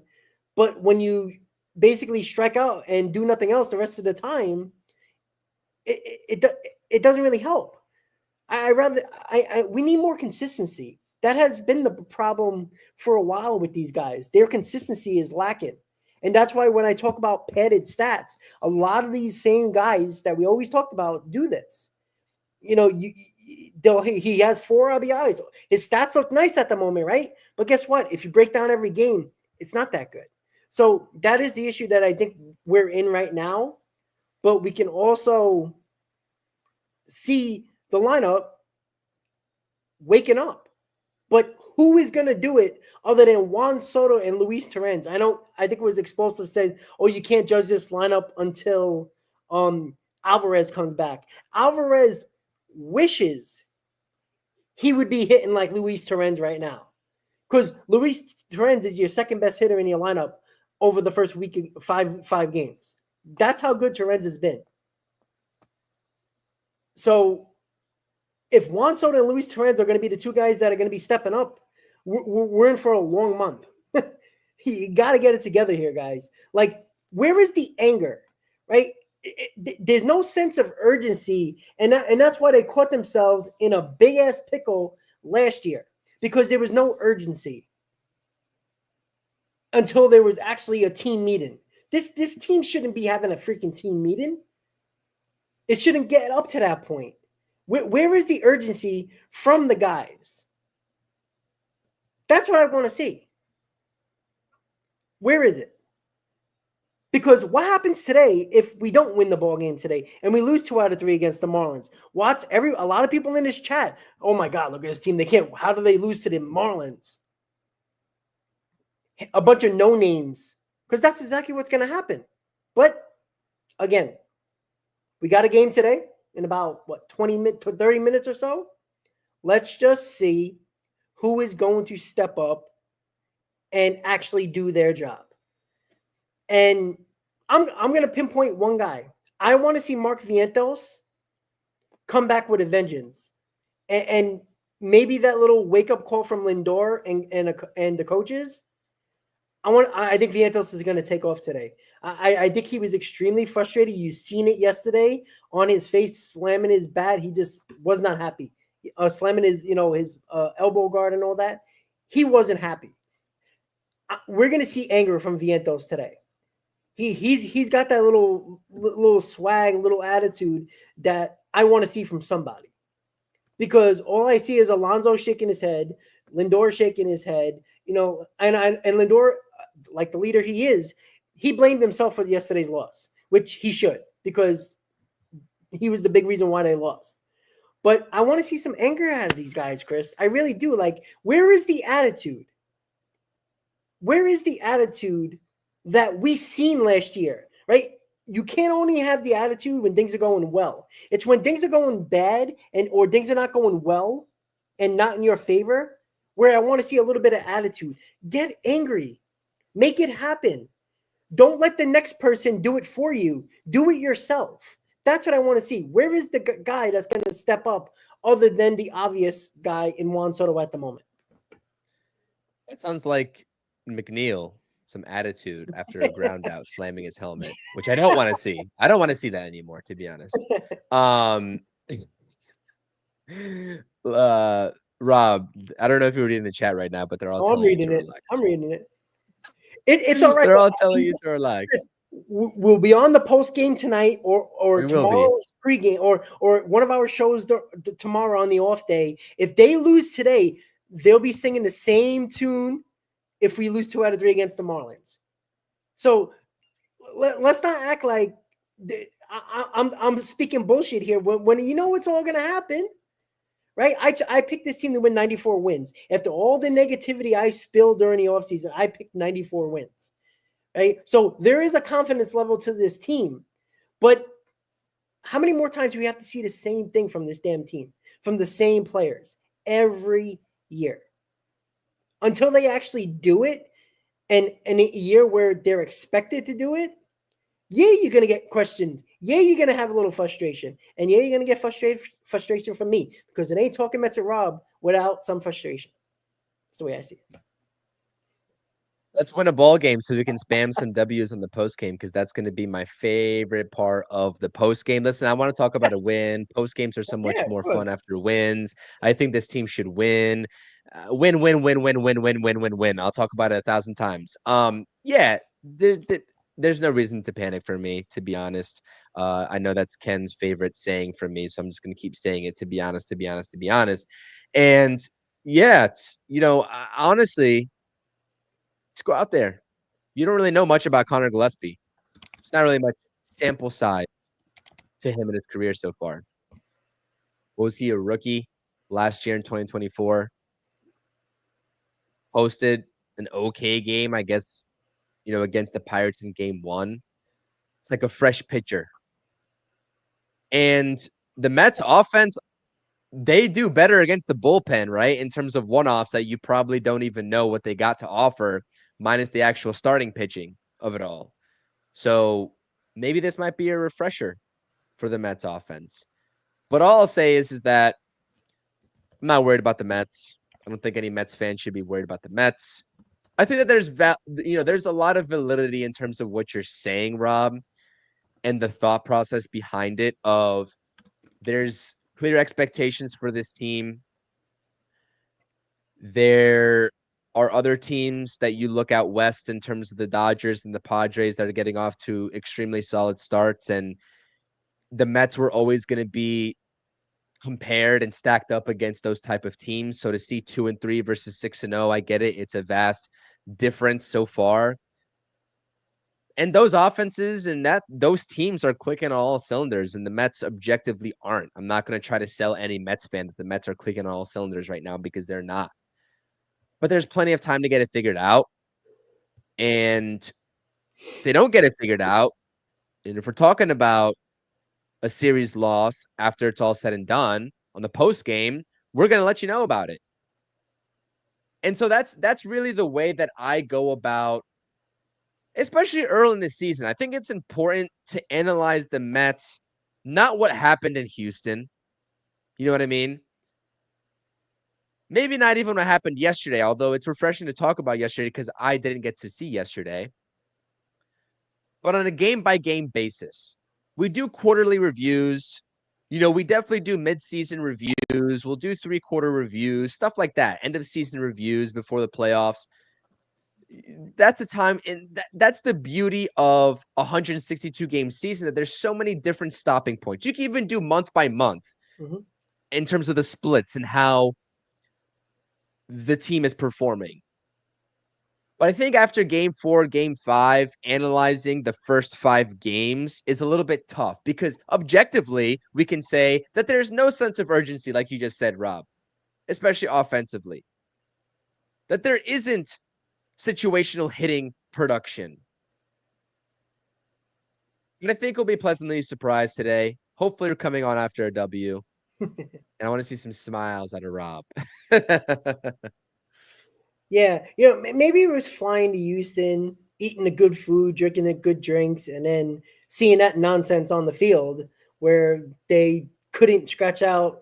but when you basically strike out and do nothing else the rest of the time, it doesn't really help. We need more consistency. That has been the problem for a while with these guys. Their consistency is lacking. And that's why when I talk about padded stats, a lot of these same guys that we always talked about do this. He has 4 RBIs. His stats look nice at the moment, right? But guess what? If you break down every game, it's not that good. So that is the issue that I think we're in right now. But we can also see the lineup waking up. But who is going to do it other than Juan Soto and Luis Torrens? I think it was Explosive said, oh, you can't judge this lineup until Alvarez comes back. Alvarez wishes he would be hitting like Luis Torrens right now, because Luis Torrens is your second best hitter in your lineup over the first week of five games. That's how good Torrens has been. So if Juan Soto and Luis Torrens are going to be the 2 guys that are going to be stepping up, we're in for a long month. You got to get it together here, guys. Like, where is the anger, right? There's no sense of urgency, and that's why they caught themselves in a big-ass pickle last year, because there was no urgency until there was actually a team meeting. This team shouldn't be having a freaking team meeting. It shouldn't get up to that point. Where is the urgency from the guys? That's what I want to see. Where is it? Because what happens today if we don't win the ball game today and we lose 2 out of 3 against the Marlins? Watch a lot of people in this chat. Oh my God, look at this team. They can't. How do they lose to the Marlins? A bunch of no names. Because that's exactly what's going to happen. But again, we got a game today in about 30 minutes or so. Let's just see who is going to step up and actually do their job. And I'm going to pinpoint one guy. I want to see Mark Vientos come back with a vengeance. And maybe that little wake-up call from Lindor and the coaches, I think Vientos is going to take off today. I think he was extremely frustrated. You've seen it yesterday on his face, slamming his bat. He just was not happy. Slamming his elbow guard and all that. He wasn't happy. We're going to see anger from Vientos today. He's got that little swag, little attitude that I want to see from somebody. Because all I see is Alonso shaking his head, Lindor shaking his head, and Lindor, like the leader he is, he blamed himself for yesterday's loss, which he should, because he was the big reason why they lost. But I want to see some anger out of these guys, Chris. I really do. Like, where is the attitude? Where is the attitude that we seen last year, right? You can't only have the attitude when things are going well. It's when things are going bad or things are not going well and not in your favor where I want to see a little bit of attitude. Get angry. Make it happen. Don't let the next person do it for you. Do it yourself. That's what I want to see. Where is the guy that's going to step up other than the obvious guy in Juan Soto at the moment? It sounds like McNeil, some attitude after a ground out, slamming his helmet, which I don't want to see. I don't want to see that anymore, to be honest. Rob, I don't know if you're reading the chat right now, but they're all telling you to relax. I'm reading it. It's all right. They're all telling you to relax. We'll be on the post game tonight or tomorrow's pregame or one of our shows tomorrow on the off day. If they lose today, they'll be singing the same tune if we lose 2 out of 3 against the Marlins. So let's not act like I'm speaking bullshit here when you know it's all going to happen. Right? I picked this team to win 94 wins. After all the negativity I spilled during the offseason, I picked 94 wins. Right? So there is a confidence level to this team. But how many more times do we have to see the same thing from this damn team, from the same players every year? Until they actually do it, and in a year where they're expected to do it, yeah, you're going to get questioned. Yeah, you're going to have a little frustration. And yeah, you're going to get frustration from me, because it ain't Talking Mets at Rob without some frustration. That's the way I see it. Let's win a ball game so we can spam some W's on the post game, because that's going to be my favorite part of the post game. Listen, I want to talk about a win. Post games are so much more fun after wins. I think this team should win. Win. I'll talk about it 1,000 times. Yeah, there's no reason to panic for me, to be honest. I know that's Ken's favorite saying from me, so I'm just going to keep saying it, to be honest. And yeah, it's, honestly, let's go out there. You don't really know much about Connor Gillespie. There's not really much sample size to him in his career so far. Was he a rookie last year in 2024? Hosted an okay game, I guess, against the Pirates in game 1. It's like a fresh pitcher. And the Mets offense, they do better against the bullpen, right? In terms of one-offs that you probably don't even know what they got to offer, minus the actual starting pitching of it all. So maybe this might be a refresher for the Mets offense. But all I'll say is that I'm not worried about the Mets. I don't think any Mets fan should be worried about the Mets. I think that there's a lot of validity in terms of what you're saying, Rob, and the thought process behind it of there's clear expectations for this team. There are other teams that you look out west in terms of the Dodgers and the Padres that are getting off to extremely solid starts, and the Mets were always going to be compared and stacked up against those type of teams. So to see 2-3 versus 6-0, I get it. It's a vast difference so far. And those offenses and those teams are clicking on all cylinders, and the Mets objectively aren't. I'm not going to try to sell any Mets fan that the Mets are clicking on all cylinders right now, because they're not. But there's plenty of time to get it figured out. And if they don't get it figured out, and if we're talking about a series loss after it's all said and done on the post game, we're going to let you know about it. And so that's really the way that I go about, especially early in the season. I think it's important to analyze the Mets, not what happened in Houston. You know what I mean? Maybe not even what happened yesterday, although it's refreshing to talk about yesterday because I didn't get to see yesterday. But on a game-by-game basis, we do quarterly reviews. We definitely do mid-season reviews. We'll do three-quarter reviews, stuff like that. End-of-season reviews before the playoffs. That's a time, and that's the beauty of a 162-game season, that there's so many different stopping points. You can even do month by month in terms of the splits and how the team is performing. But I think after game 4, game 5, analyzing the first 5 games is a little bit tough, because objectively, we can say that there's no sense of urgency, like you just said, Rob, especially offensively. That there isn't situational hitting production. And I think we'll be pleasantly surprised today. Hopefully, we're coming on after a W. And I want to see some smiles out of Rob. Yeah, maybe it was flying to Houston, eating the good food, drinking the good drinks, and then seeing that nonsense on the field where they couldn't scratch out,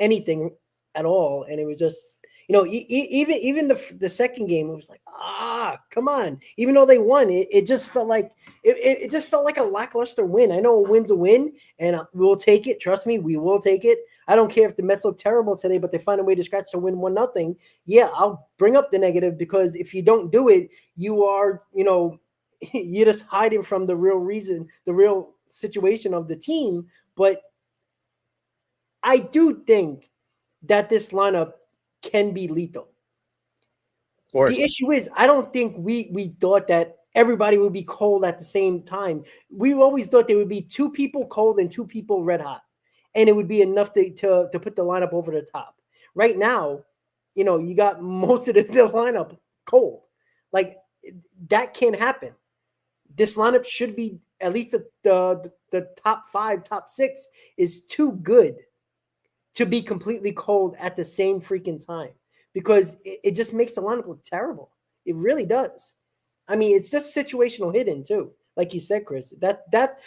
anything at all, and it was just, even the second game, it was like, come on. Even though they won, it just felt like it just felt like a lackluster win. I know a win's a win, and we'll take it. Trust me, we will take it. I don't care if the Mets look terrible today, but they find a way to scratch to win 1-0. Yeah, I'll bring up the negative, because if you don't do it, you are, you're just hiding from the real reason, the real situation of the team. But I do think that this lineup can be lethal. Of course. The issue is, I don't think we thought that everybody would be cold at the same time. We always thought there would be 2 people cold and 2 people red hot, and it would be enough to put the lineup over the top. Right now, you got most of the lineup cold. Like, that can't happen. This lineup should be at least the top 5, top 6 is too good to be completely cold at the same freaking time, because it just makes the lineup look terrible. It really does. I mean, it's just situational hitting too, like you said, Chris. That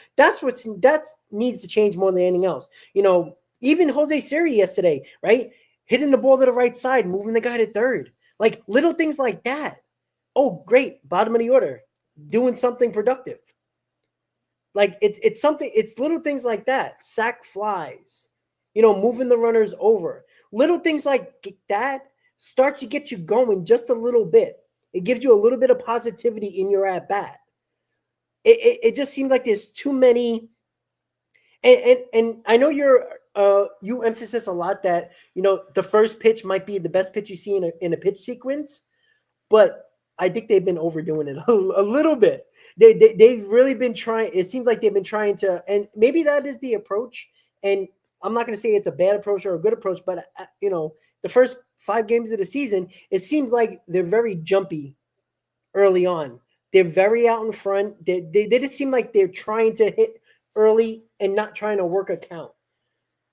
needs to change more than anything else. Even Jose Siri yesterday, right, hitting the ball to the right side, moving the guy to third, like little things like that. Oh, great, bottom of the order, doing something productive. Like it's something. It's little things like that. Sack flies, moving the runners over. Little things like that start to get you going just a little bit. It gives you a little bit of positivity in your at bat. It just seems like there's too many. And I know you emphasize a lot that the first pitch might be the best pitch you see in a pitch sequence, but I think they've been overdoing it a little bit. They've really been trying. It seems like they've been trying to, and maybe that is the approach. And I'm not going to say it's a bad approach or a good approach, but the first 5 games of the season, it seems like they're very jumpy early on. They're very out in front. They just seem like they're trying to hit early and not trying to work a count.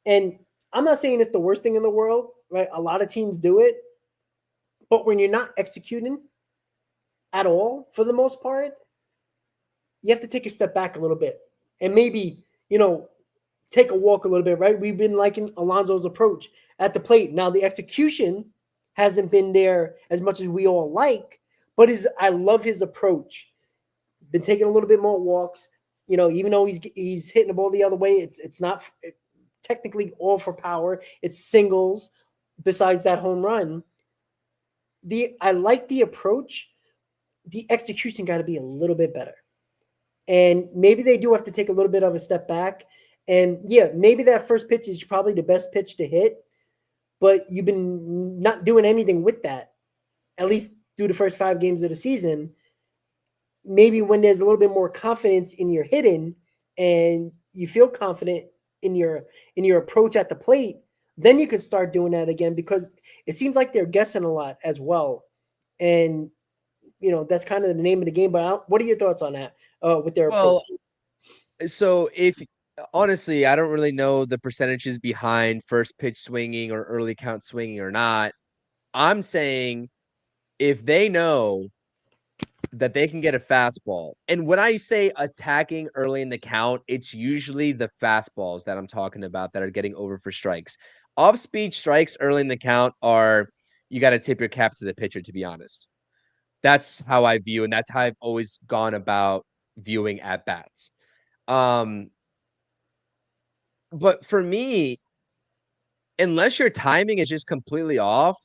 And I'm not saying it's the worst thing in the world, right? A lot of teams do it, but when you're not executing at all, for the most part, you have to take a step back a little bit and maybe, take a walk a little bit, right? We've been liking Alonso's approach at the plate. Now, the execution hasn't been there as much as we all like, but I love his approach. Been taking a little bit more walks, even though he's hitting the ball the other way, it's not technically all for power. It's singles besides that home run. I like the approach. The execution got to be a little bit better. And maybe they do have to take a little bit of a step back. And yeah, maybe that first pitch is probably the best pitch to hit, but you've been not doing anything with that, at least through the first 5 games of the season. maybe when there's a little bit more confidence in your hitting and you feel confident in your approach at the plate, then you can start doing that again, because it seems like they're guessing a lot as well. And that's kind of the name of the game. But what are your thoughts on that with their approach? Well, so if honestly, I don't really know the percentages behind first pitch swinging or early count swinging or not. I'm saying if they know that they can get a fastball, and when I say attacking early in the count, it's usually the fastballs that I'm talking about that are getting over for strikes. Off speed strikes early in the count are, you got to tip your cap to the pitcher, to be honest. That's how I view, and that's how I've always gone about viewing at bats. But for me, unless your timing is just completely off,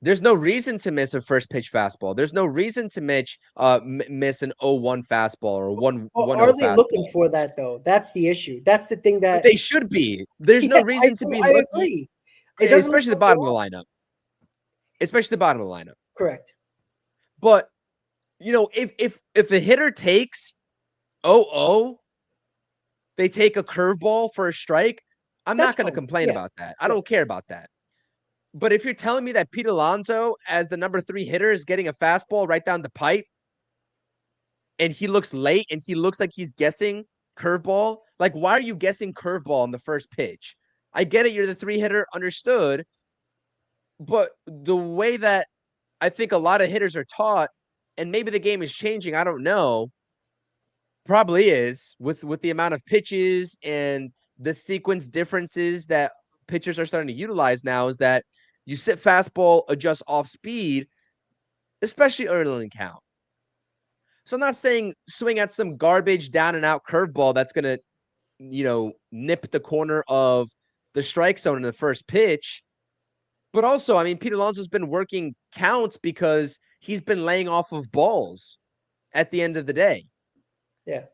there's no reason to miss a first pitch fastball. There's no reason to miss an 0-1 fastball or 1-1-0 Are they looking fastball. for that though? That's the issue. That's the thing But that they should be. There's no reason to be I looking, agree. It doesn't look especially the like bottom of the lineup. Especially the bottom of the lineup. correct. But if a hitter takes 0-0, they take a curveball for a strike, I'm That's not going to fine. complain Yeah. about that. I don't care about that. But if you're telling me that Pete Alonso, as the number 3 hitter, is getting a fastball right down the pipe, and he looks late, and he looks like he's guessing curveball, like, why are you guessing curveball on the first pitch? I get it, you're the 3 hitter, understood. But the way that I think a lot of hitters are taught, and maybe the game is changing, I don't know, probably is, with the amount of pitches and the sequence differences that pitchers are starting to utilize now, is that you sit fastball, adjust off speed, especially early in count. So I'm not saying swing at some garbage down and out curveball that's going to, nip the corner of the strike zone in the first pitch. But also, I mean, Pete Alonso's been working counts because he's been laying off of balls at the end of the day. Yeah.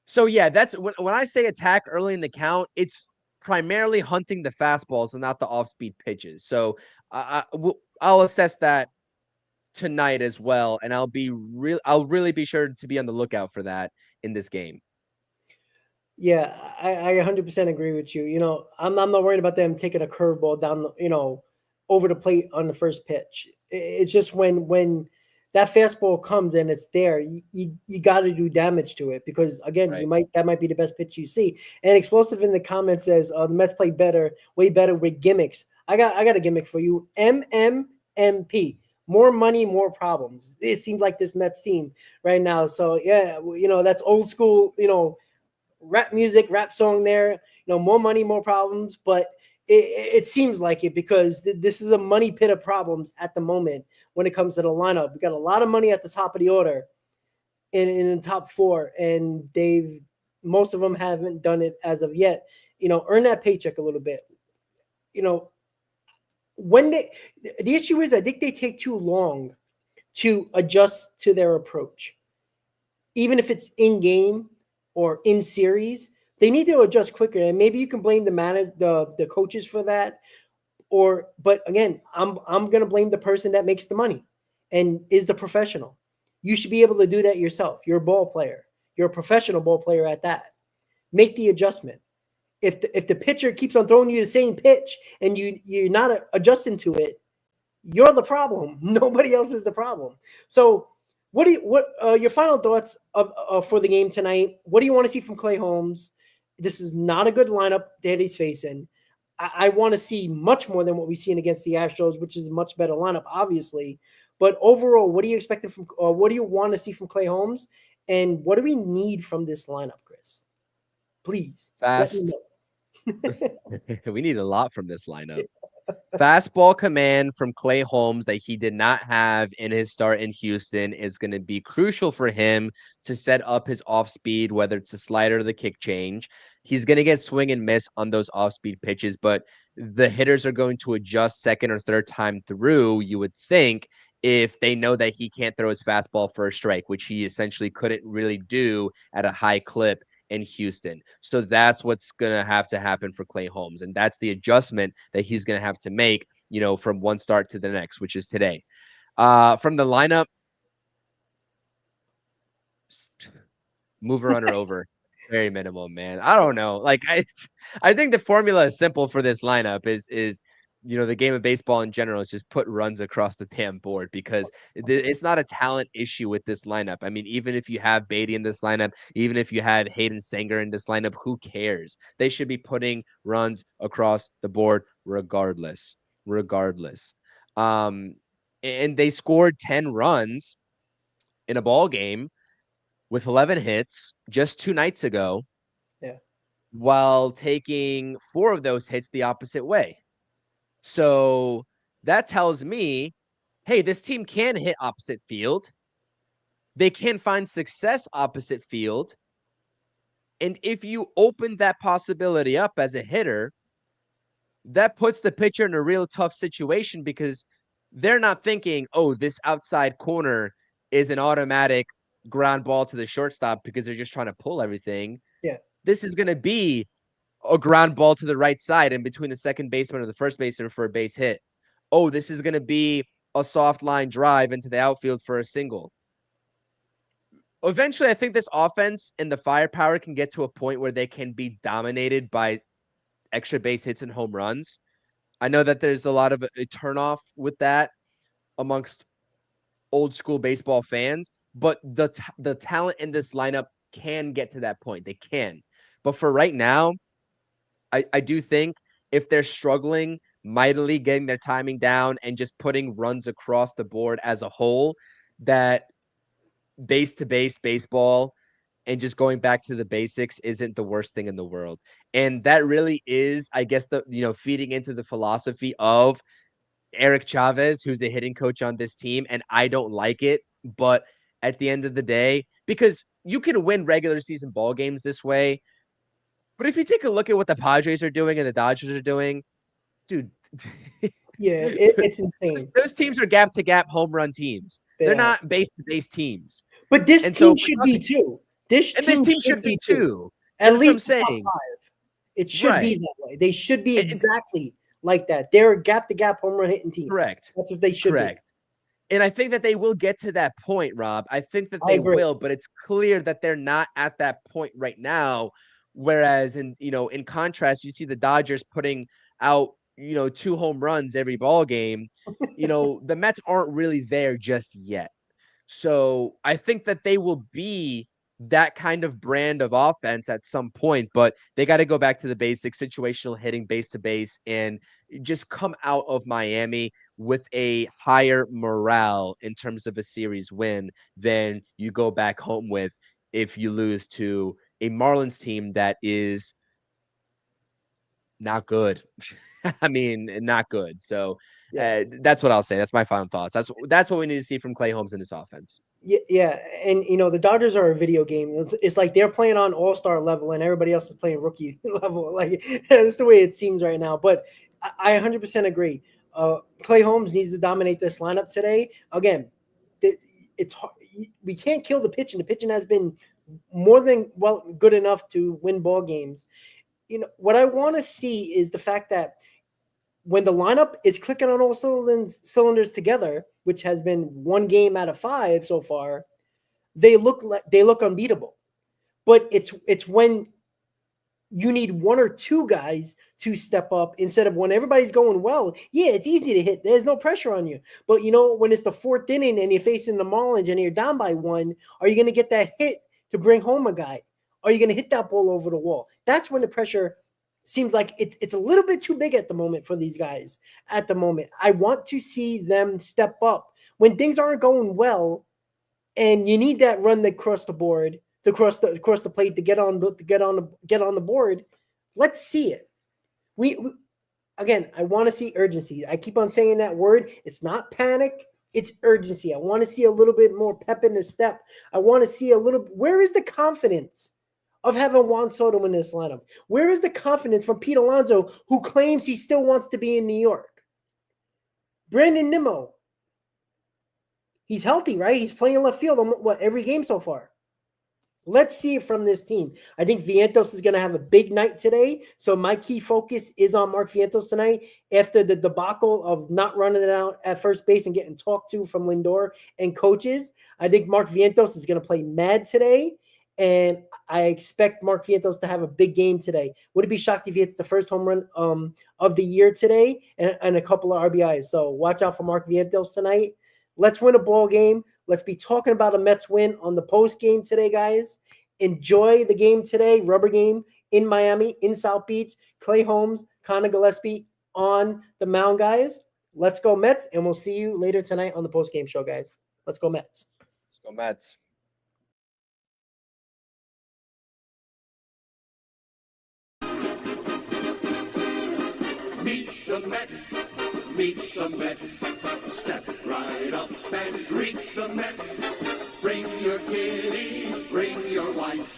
So yeah, that's when I say attack early in the count, it's primarily hunting the fastballs and not the off-speed pitches. So I'll assess that tonight as well, and I'll really be sure to be on the lookout for that in this game. Yeah, I 100% agree with you. I'm not worried about them taking a curveball down, over the plate on the first pitch. It's just when that fastball comes and it's there, you got to do damage to it, because again, Right. that might be the best pitch you see. And Explosive in the comments says the Mets play way better with gimmicks. I got a gimmick for you. MMMP. More money, more problems. It seems like this Mets team right now. So yeah, that's old school, rap music, rap song there. More money, more problems. But it seems like it, because this is a money pit of problems at the moment when it comes to the lineup. We got a lot of money at the top of the order in the top 4, and most of them haven't done it as of yet. Earn that paycheck a little bit. When the issue is, I think they take too long to adjust to their approach. Even if it's in game or in series, they need to adjust quicker. And maybe you can blame the coaches for that. But again, I'm gonna blame the person that makes the money and is the professional. You should be able to do that yourself. You're a ball player. You're a professional ball player at that. Make the adjustment. If the pitcher keeps on throwing you the same pitch and you're not adjusting to it, you're the problem. Nobody else is the problem. So what your final thoughts for the game tonight? What do you want to see from Clay Holmes? This is not a good lineup that he's facing. I want to see much more than what we've seen against the Astros, which is a much better lineup, obviously. But overall, what are you expecting from? What do you want to see from Clay Holmes? And what do we need from this lineup, Chris? Please let me Fast. know. We need a lot from this lineup. Fastball command from Clay Holmes that he did not have in his start in Houston is going to be crucial for him to set up his off speed, whether it's a slider or the kick change. He's going to get swing and miss on those off speed pitches, but the hitters are going to adjust second or third time through, you would think, if they know that he can't throw his fastball for a strike, which he essentially couldn't really do at a high clip in Houston. So that's what's going to happen for Clay Holmes. And that's the adjustment that he's going to have to make, from one start to the next, which is today. From the lineup, Move a runner over. Very minimal, man. I don't know. Like I think the formula is simple for this lineup is the game of baseball in general is just put runs across the damn board because it's not a talent issue with this lineup. I mean, even if you have Beatty in this lineup, even if you have Hayden Sanger in this lineup, who cares? They should be putting runs across the board regardless. Regardless. And they scored 10 runs in a ball game with 11 hits just 2 nights ago. Yeah. While taking 4 of those hits the opposite way. So that tells me, hey, this team can hit opposite field. They can find success opposite field. And if you open that possibility up as a hitter, that puts the pitcher in a real tough situation because they're not thinking, oh, this outside corner is an automatic ground ball to the shortstop because they're just trying to pull everything. Yeah. This is going to be a ground ball to the right side in between the second baseman or the first baseman for a base hit. Oh, this is going to be a soft line drive into the outfield for a single. Eventually, I think this offense and the firepower can get to a point where they can be dominated by extra base hits and home runs. I know that there's a lot of a turnoff with that amongst old school baseball fans, but the talent in this lineup can get to that point. They can. But for right now, I do think if they're struggling mightily getting their timing down and just putting runs across the board as a whole, that base to base baseball and just going back to the basics isn't the worst thing in the world. And that really is, I guess, feeding into the philosophy of Eric Chavez, who's a hitting coach on this team. And I don't like it, but at the end of the day, because you can win regular season ball games this way. But if you take a look at what the Padres are doing and the Dodgers are doing, dude, Yeah, it's insane. Those teams are gap to gap home run teams. They're not base to base teams. But this team should be too. This team should be too. At least I'm saying. Top 5. It should be that way. They should be exactly like that. They're a gap to gap home run hitting team. Correct. That's what they should be. And I think that they will get to that point, Rob. I think that they will, but it's clear that they're not at that point right now. Whereas in contrast, you see the Dodgers putting out, 2 home runs every ball game. The Mets aren't really there just yet. So I think that they will be that kind of brand of offense at some point, but they got to go back to the basic situational hitting base to base and just come out of Miami with a higher morale in terms of a series win than you go back home with if you lose to a Marlins team that is not good. I mean, not good. So that's what I'll say. That's my final thoughts. That's what we need to see from Clay Holmes in this offense. Yeah, and the Dodgers are a video game. It's like they're playing on all-star level, and everybody else is playing rookie level. Like that's the way it seems right now. But I 100% agree. Clay Holmes needs to dominate this lineup today. Again, it's hard. We can't kill the pitching. The pitching has been more than good enough to win ball games. What I want to see is the fact that when the lineup is clicking on all cylinders together, which has been 1 game out of 5 so far, they look unbeatable. But it's when you need 1 or 2 guys to step up instead of when everybody's going well. Yeah, it's easy to hit. There's no pressure on you. But when it's the 4th inning and you're facing the Marlins and you're down by 1, are you going to get that hit to bring home a guy? Are you going to hit that ball over the wall? That's when the pressure seems like it's a little bit too big at the moment for these guys. At the moment, I want to see them step up when things aren't going well, and you need that run that cross the board, to cross the plate to get on the board. Let's see it. Again, I want to see urgency. I keep on saying that word. It's not panic. It's urgency. I want to see a little bit more pep in the step. I want to see where is the confidence of having Juan Soto in this lineup? Where is the confidence from Pete Alonso, who claims he still wants to be in New York? Brandon Nimmo. He's healthy, right? He's playing left field on every game so far. Let's see it from this team. I think Vientos is going to have a big night today. So my key focus is on Mark Vientos tonight after the debacle of not running it out at first base and getting talked to from Lindor and coaches. I think Mark Vientos is going to play mad today. And I expect Mark Vientos to have a big game today. Would it be shocked if he hits the first home run of the year today and a couple of RBIs? So watch out for Mark Vientos tonight. Let's win a ball game. Let's be talking about a Mets win on the post game today, guys. Enjoy the game today. Rubber game in Miami, in South Beach. Clay Holmes, Connor Gillespie on the mound, guys. Let's go Mets, and we'll see you later tonight on the post game show, guys. Let's go Mets. Let's go Mets. Meet the Mets, meet the Mets. Step right up and greet the Mets. Bring your kiddies, bring your wife.